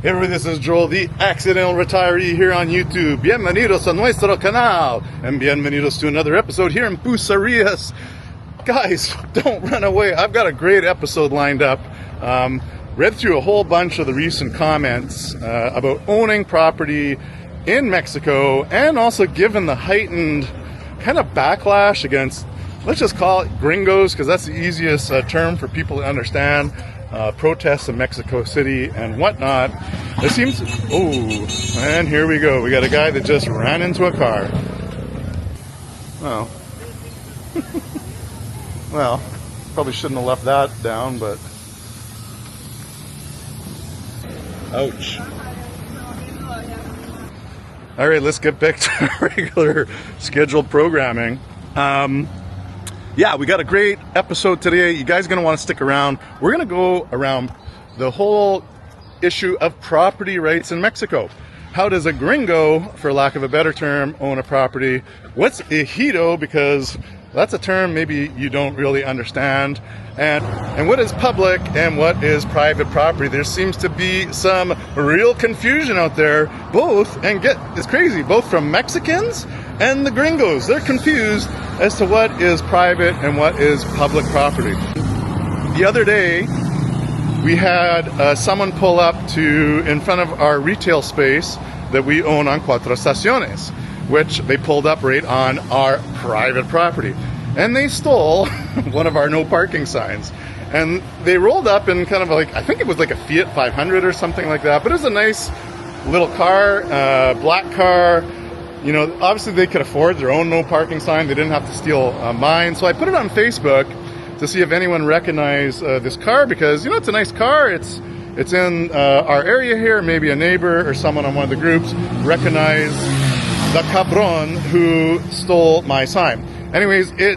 Hey everybody, this is Joel, the accidental retiree here on YouTube. Bienvenidos a nuestro canal, and bienvenidos to another episode here in Bucerias. Guys, don't run away. I've got a great episode lined up. Read through a whole bunch of the recent comments about owning property in Mexico, and also given the heightened kind of backlash against, let's just call it gringos, because that's the easiest term for people to understand. Protests in Mexico City and whatnot. It seems, oh, and here we go. We got a guy that just ran into a car. Well, well, probably shouldn't have left that down, but ouch. All right, let's get back to regular scheduled programming. Yeah, we got a great episode today. You guys are going to want to stick around. We're going to go around the whole issue of property rights in Mexico. How does a gringo, for lack of a better term, own a property? What's Ejido? Because that's a term maybe you don't really understand. And what is public and what is private property? There seems to be some real confusion out there, both, and it's crazy, both from Mexicans and the gringos. They're confused as to what is private and what is public property. The other day, we had someone pull up in front of our retail space that we own on Cuatro Estaciones, which they pulled up right on our private property. And they stole one of our no parking signs. And they rolled up in kind of like, I think it was like a Fiat 500 or something like that, but it was a nice little car, black car. You know, obviously they could afford their own no parking sign. They didn't have to steal mine. So I put it on Facebook to see if anyone recognized this car, because, you know, it's a nice car. It's in our area here. Maybe a neighbor or someone on one of the groups recognized the cabron who stole my sign. Anyways, it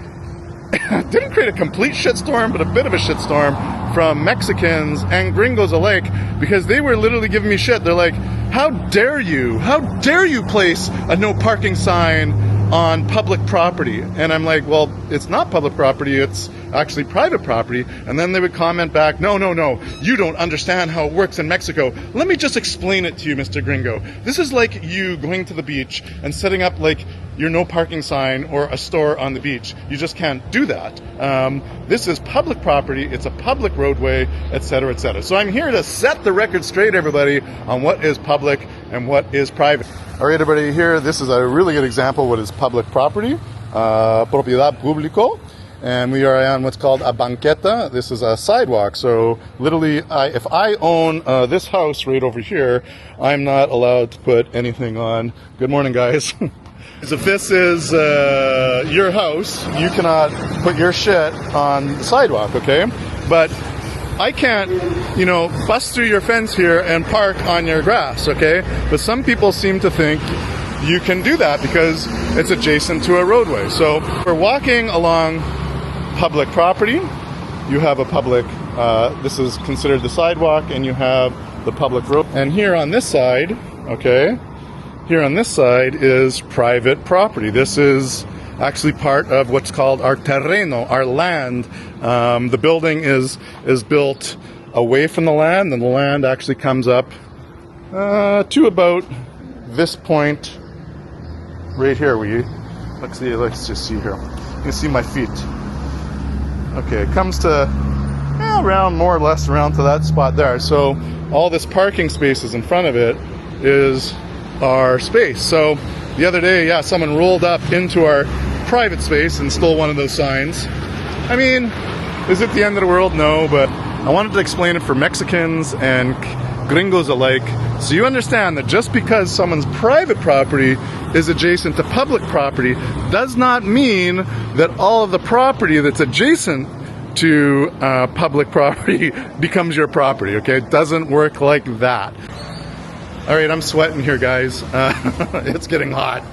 didn't create a complete shitstorm, but a bit of a shitstorm from Mexicans and gringos alike, because they were literally giving me shit. They're like, how dare you place a no parking sign on public property? And I'm like, well, it's not public property, it's actually private property. And then they would comment back, no, you don't understand how it works in Mexico. Let me just explain it to you, Mr. Gringo. This is like you going to the beach and setting up like your no parking sign or a store on the beach. You just can't do that. This is public property, it's a public roadway, etc., etc. So I'm here to set the record straight, everybody, on what is public and what is private. All right, everybody, here, this is a really good example of what is public property, propiedad público, and we are on what's called a banqueta. This is a sidewalk, so literally, if I own this house right over here, I'm not allowed to put anything on. Good morning, guys. If this is your house, you cannot put your shit on the sidewalk, okay? But I can't, you know, bust through your fence here and park on your grass, okay? But some people seem to think you can do that because it's adjacent to a roadway. So we're walking along public property. You have a public, this is considered the sidewalk, and you have the public road. And here on this side, okay, here on this side is private property. This is actually part of what's called our terreno, our land. The building is built away from the land, and the land actually comes up to about this point right here. Let's just see here. You can see my feet. Okay, it comes to around, more or less around to that spot there. So all this parking spaces in front of it is our space. So the other day, yeah, someone rolled up into our private space and stole one of those signs. I mean, is it the end of the world? No, but I wanted to explain it for Mexicans and gringos alike, so you understand that just because someone's private property is adjacent to public property does not mean that all of the property that's adjacent to public property becomes your property, okay? It doesn't work like that. All right, I'm sweating here, guys. It's getting hot.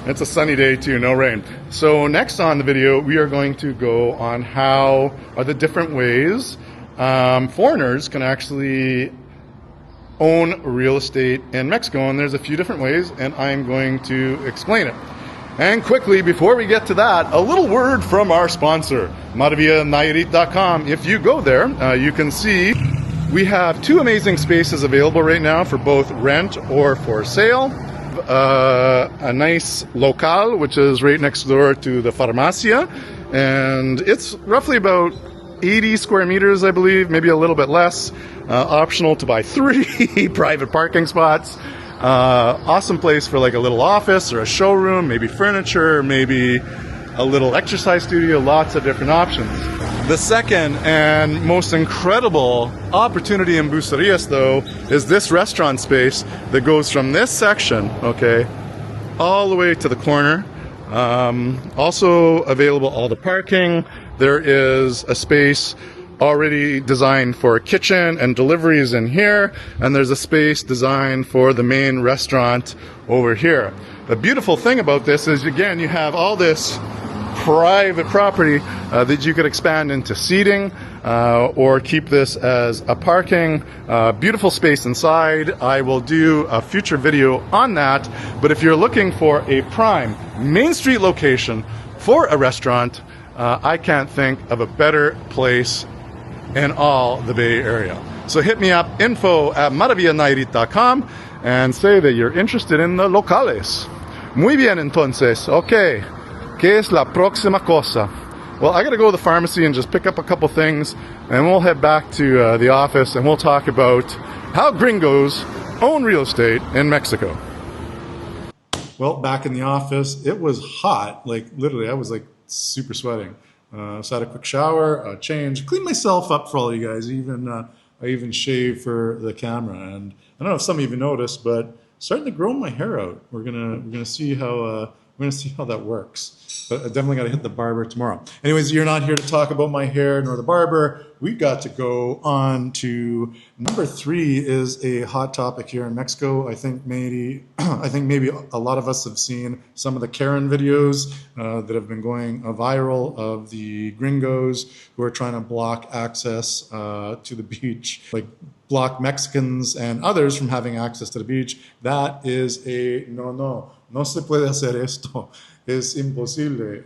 It's a sunny day too, no rain. So next on the video, we are going to go on how are the different ways foreigners can actually own real estate in Mexico. And there's a few different ways, and I'm going to explain it. And quickly, before we get to that, a little word from our sponsor, MaravillaNayarit.com. If you go there, you can see We have two amazing spaces available right now for both rent or for sale. A nice local, which is right next door to the farmacia, and it's roughly about 80 square meters, I believe, maybe a little bit less. Optional to buy 3 private parking spots. Awesome place for like a little office or a showroom, maybe furniture, maybe a little exercise studio, lots of different options. The second and most incredible opportunity in Bucerias, though, is this restaurant space that goes from this section, okay, all the way to the corner. Also available all the parking. There is a space already designed for a kitchen and deliveries in here, and there's a space designed for the main restaurant over here. The beautiful thing about this is, again, you have all this private property that you could expand into seating or keep this as a parking. Beautiful space inside. I will do a future video on that, but if you're looking for a prime Main Street location for a restaurant, I can't think of a better place in all the Bay Area. So hit me up, info@maravillanairit.com, and say that you're interested in the locales. Muy bien, entonces. Okay. ¿Qué es la próxima cosa? Well, I got to go to the pharmacy and just pick up a couple things, and we'll head back to the office, and we'll talk about how gringos own real estate in Mexico. Well, back in the office, it was hot. Like, literally, I was like super sweating. So I had a quick shower, change, cleaned myself up for all you guys. I even shaved for the camera, and I don't know if some of you noticed, but starting to grow my hair out. We're gonna see how that works. But I definitely got to hit the barber tomorrow. Anyways, you're not here to talk about my hair nor the barber. We got to go on to number 3 is a hot topic here in Mexico. I think maybe a lot of us have seen some of the Karen videos that have been going viral of the gringos who are trying to block access to the beach, like block Mexicans and others from having access to the beach. That is a no. No se puede hacer esto. Es imposible.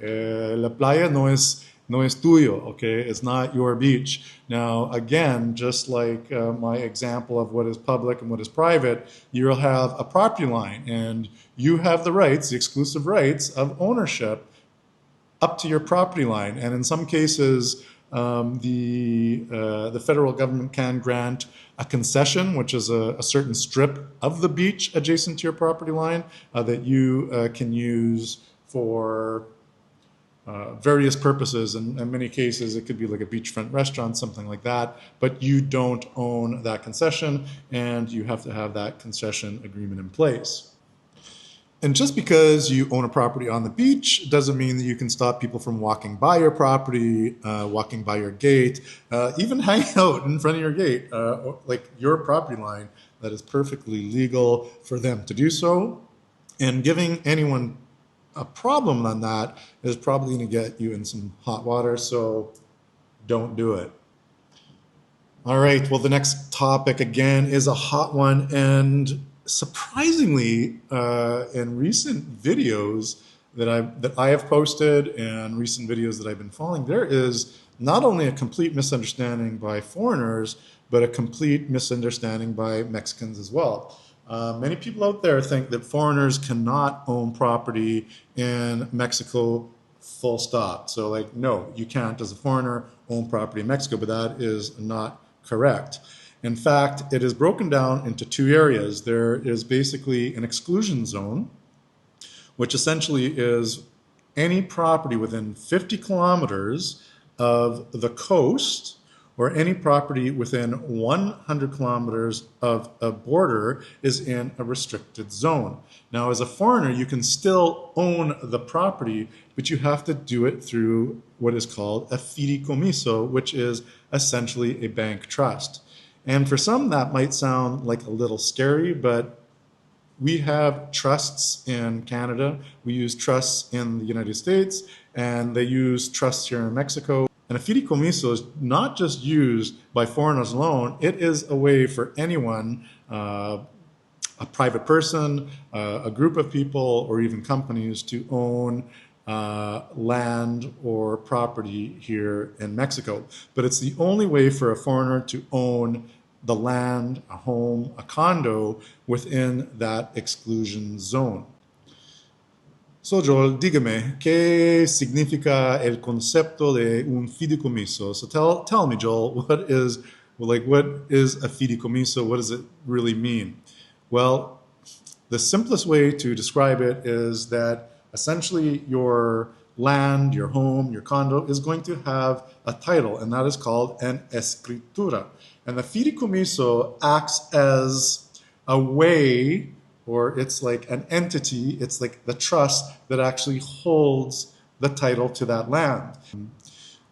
La playa no es tuyo, okay? It's not your beach. Now, again, just like my example of what is public and what is private, you'll have a property line, and you have the rights, the exclusive rights of ownership up to your property line. And in some cases, the federal government can grant a concession, which is a certain strip of the beach adjacent to your property line that you can use for various purposes. And in many cases, it could be like a beachfront restaurant, something like that, but you don't own that concession, and you have to have that concession agreement in place. And just because you own a property on the beach doesn't mean that you can stop people from walking by your property, walking by your gate, even hanging out in front of your gate, like your property line. That is perfectly legal for them to do so. And giving anyone a problem on that is probably going to get you in some hot water, so don't do it. All right, well, the next topic again is a hot one, and surprisingly, in recent videos that I have posted and recent videos that I've been following, there is not only a complete misunderstanding by foreigners, but a complete misunderstanding by Mexicans as well. Many people out there think that foreigners cannot own property in Mexico, full stop. So like, no, you can't as a foreigner own property in Mexico, but that is not correct. In fact, it is broken down into 2 areas. There is basically an exclusion zone, which essentially is any property within 50 kilometers of the coast, or any property within 100 kilometers of a border is in a restricted zone. Now, as a foreigner, you can still own the property, but you have to do it through what is called a fideicomiso, which is essentially a bank trust. And for some, that might sound like a little scary, but we have trusts in Canada, we use trusts in the United States, and they use trusts here in Mexico. And a fideicomiso is not just used by foreigners alone, it is a way for anyone, a private person, a group of people, or even companies to own land or property here in Mexico. But it's the only way for a foreigner to own the land, a home, a condo within that exclusion zone. So, Joel, dígame, ¿qué significa el concepto de un fideicomiso? So tell me, Joel, what is a fideicomiso? What does it really mean? Well, the simplest way to describe it is that essentially your land, your home, your condo is going to have a title, and that is called an escritura. And the fideicomiso acts as a way, or it's like an entity, it's like the trust that actually holds the title to that land.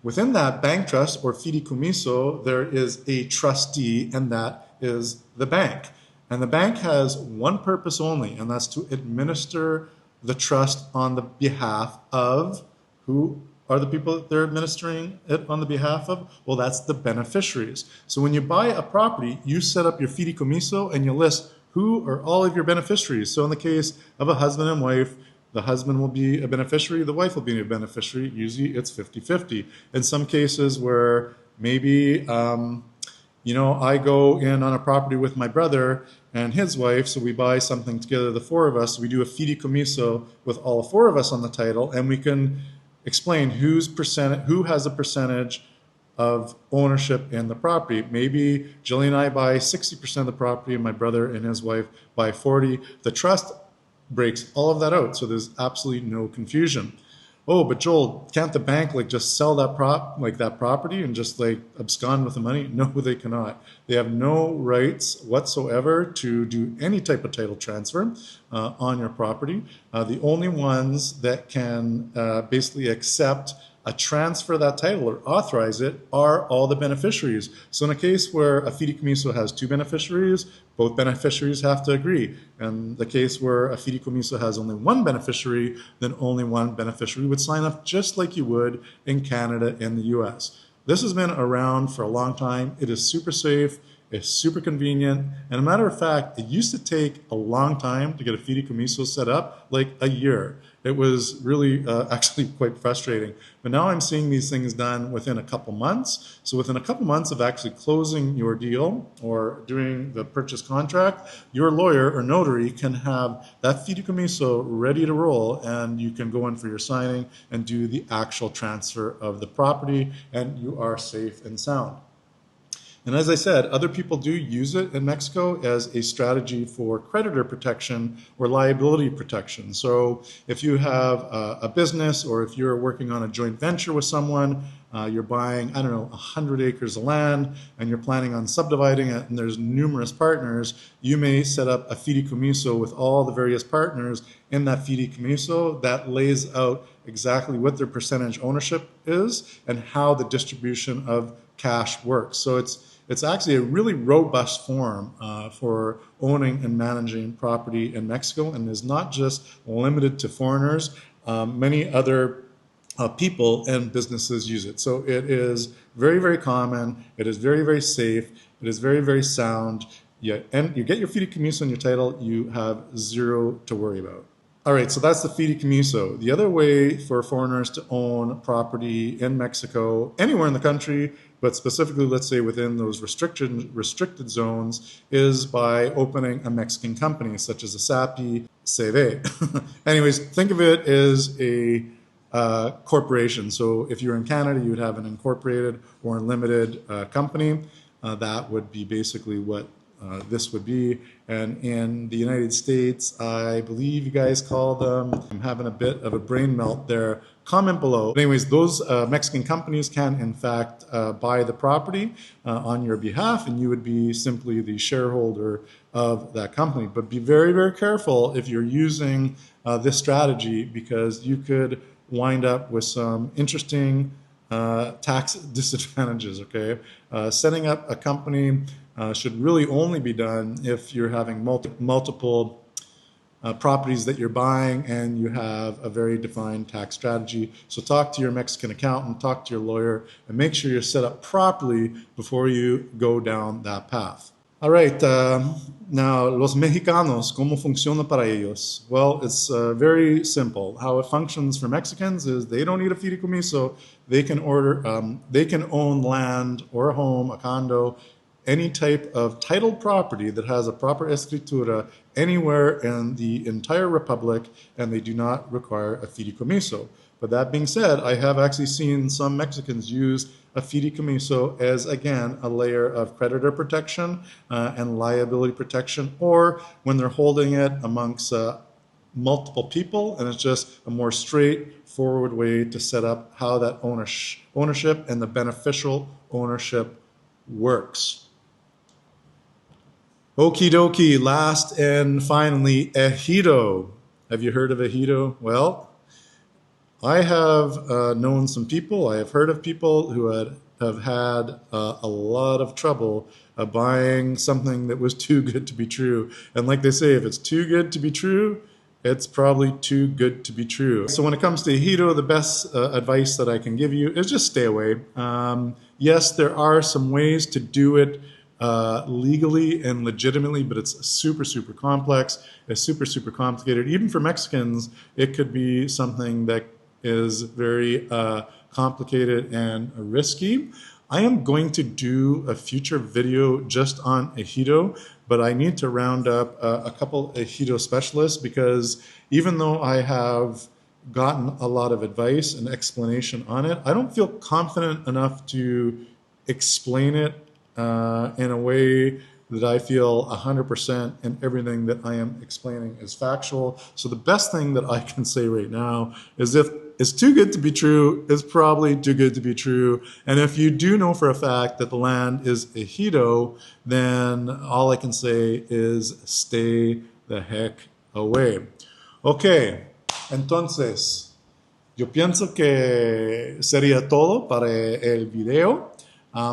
Within that bank trust or fideicomiso, there is a trustee, and that is the bank. And the bank has one purpose only, and that's to administer the trust on the behalf of who are the people that they're administering it on the behalf of? Well, that's the beneficiaries. So when you buy a property, you set up your fideicomiso and you list who are all of your beneficiaries. So in the case of a husband and wife, the husband will be a beneficiary, the wife will be a beneficiary. Usually it's 50-50. In some cases where maybe, I go in on a property with my brother and his wife, so we buy something together, the four of us, we do a fideicomiso with all four of us on the title, and we can explain who has a percentage of ownership in the property. Maybe Jillian and I buy 60% of the property and my brother and his wife buy 40. The trust breaks all of that out, so there's absolutely no confusion. Oh, but Joel, can't the bank just sell that property and just abscond with the money? No, they cannot. They have no rights whatsoever to do any type of title transfer on your property. The only ones that can basically accept a transfer of that title or authorize it are all the beneficiaries. So in a case where a fideicomiso has two beneficiaries, both beneficiaries have to agree. And the case where a fideicomiso has only one beneficiary, then only one beneficiary would sign up just like you would in Canada and the US. This has been around for a long time. It is super safe. It's super convenient. And a matter of fact, it used to take a long time to get a fideicomiso set up, like a year. It was really actually quite frustrating. But now I'm seeing these things done within a couple months. So within a couple months of actually closing your deal or doing the purchase contract, your lawyer or notary can have that fideicomiso ready to roll, and you can go in for your signing and do the actual transfer of the property, and you are safe and sound. And as I said, other people do use it in Mexico as a strategy for creditor protection or liability protection. So if you have a business, or if you're working on a joint venture with someone, you're buying, 100 acres of land, and you're planning on subdividing it, and there's numerous partners, you may set up a fideicomiso with all the various partners in that fideicomiso that lays out exactly what their percentage ownership is and how the distribution of cash works. So it's actually a really robust form for owning and managing property in Mexico, and is not just limited to foreigners. Many other people and businesses use it. So it is very, very common. It is very, very safe. It is very, very sound. And you get your fideicomiso in your title, you have zero to worry about. All right, so that's the fideicomiso. The other way for foreigners to own property in Mexico, anywhere in the country, but specifically, let's say within those restricted zones, is by opening a Mexican company, such as a SAPI, CV. Anyways, think of it as a corporation. So if you're in Canada, you would have an incorporated or unlimited company. That would be basically what this would be. And in the United States, I believe you guys call them, I'm having a bit of a brain melt there. Comment below. But anyways, those Mexican companies can in fact buy the property on your behalf, and you would be simply the shareholder of that company. But be very, very careful if you're using this strategy, because you could wind up with some interesting tax disadvantages, okay? Setting up a company should really only be done if you're having multiple properties that you're buying and you have a very defined tax strategy. So talk to your Mexican accountant, talk to your lawyer, and make sure you're set up properly before you go down that path. All right, now, los mexicanos, ¿cómo funciona para ellos? Well, it's very simple. How it functions for Mexicans is they don't need a fideicomiso. They can own land or a home, a condo, any type of titled property that has a proper escritura anywhere in the entire republic, and they do not require a fideicomiso. But that being said, I have actually seen some Mexicans use a fideicomiso as, again, a layer of creditor protection and liability protection, or when they're holding it amongst multiple people, and it's just a more straightforward way to set up how that ownership and the beneficial ownership works. Okie dokie, last and finally, Ejido. Have you heard of Ejido? Well, I have known some people, I have heard of people who have had a lot of trouble buying something that was too good to be true. And like they say, if it's too good to be true, it's probably too good to be true. So when it comes to Ejido, the best advice that I can give you is just stay away. Yes, there are some ways to do it legally and legitimately, but it's super, super complex. It's super, super complicated. Even for Mexicans, it could be something that is very complicated and risky. I am going to do a future video just on Ejido, but I need to round up a couple Ejido specialists, because even though I have gotten a lot of advice and explanation on it, I don't feel confident enough to explain it in a way that I feel 100% and everything that I am explaining is factual. So the best thing that I can say right now is, if it's too good to be true, it's probably too good to be true. And if you do know for a fact that the land is Ejido, then all I can say is stay the heck away. Okay, entonces, yo pienso que sería todo para el video.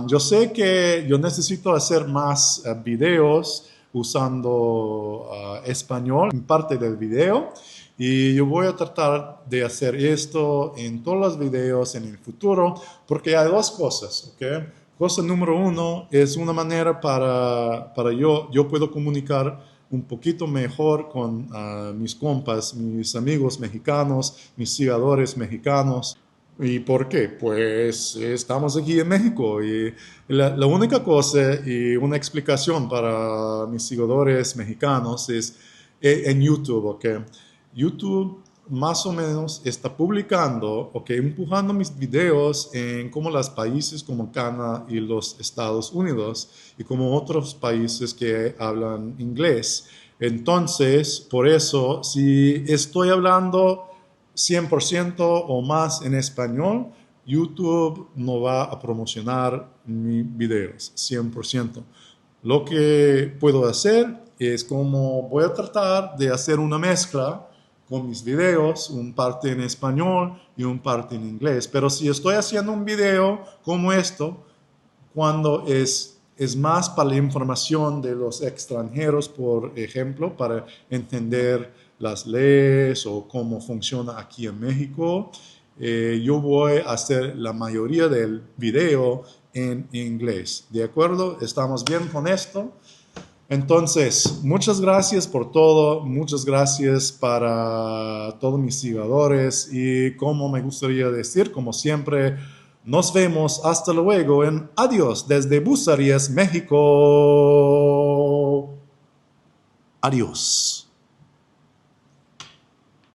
Yo sé que yo necesito hacer más videos usando español en parte del video, y yo voy a tratar de hacer esto en todos los videos en el futuro, porque hay dos cosas, ¿ok? Cosa número uno es una manera para yo puedo comunicar un poquito mejor con mis compas, mis amigos mexicanos, mis seguidores mexicanos. ¿Y por qué? Pues estamos aquí en México, y la única cosa y una explicación para mis seguidores mexicanos es en YouTube, ¿ok? YouTube más o menos está publicando, ¿ok? Empujando mis videos en como los países como Canadá y los Estados Unidos, y como otros países que hablan inglés. Entonces, por eso, si estoy hablando 100% o más en español, YouTube no va a promocionar mis videos 100%. Lo que puedo hacer es, como voy a tratar de hacer una mezcla con mis videos, un parte en español y un parte en inglés. Pero si estoy haciendo un video como esto, cuando es más para la información de los extranjeros, por ejemplo, para entender las leyes o cómo funciona aquí en México, yo voy a hacer la mayoría del video en inglés. ¿De acuerdo? ¿Estamos bien con esto? Entonces, muchas gracias por todo. Muchas gracias para todos mis seguidores, y como me gustaría decir, como siempre, nos vemos hasta luego en adiós desde Buenos Aires, México. Adiós.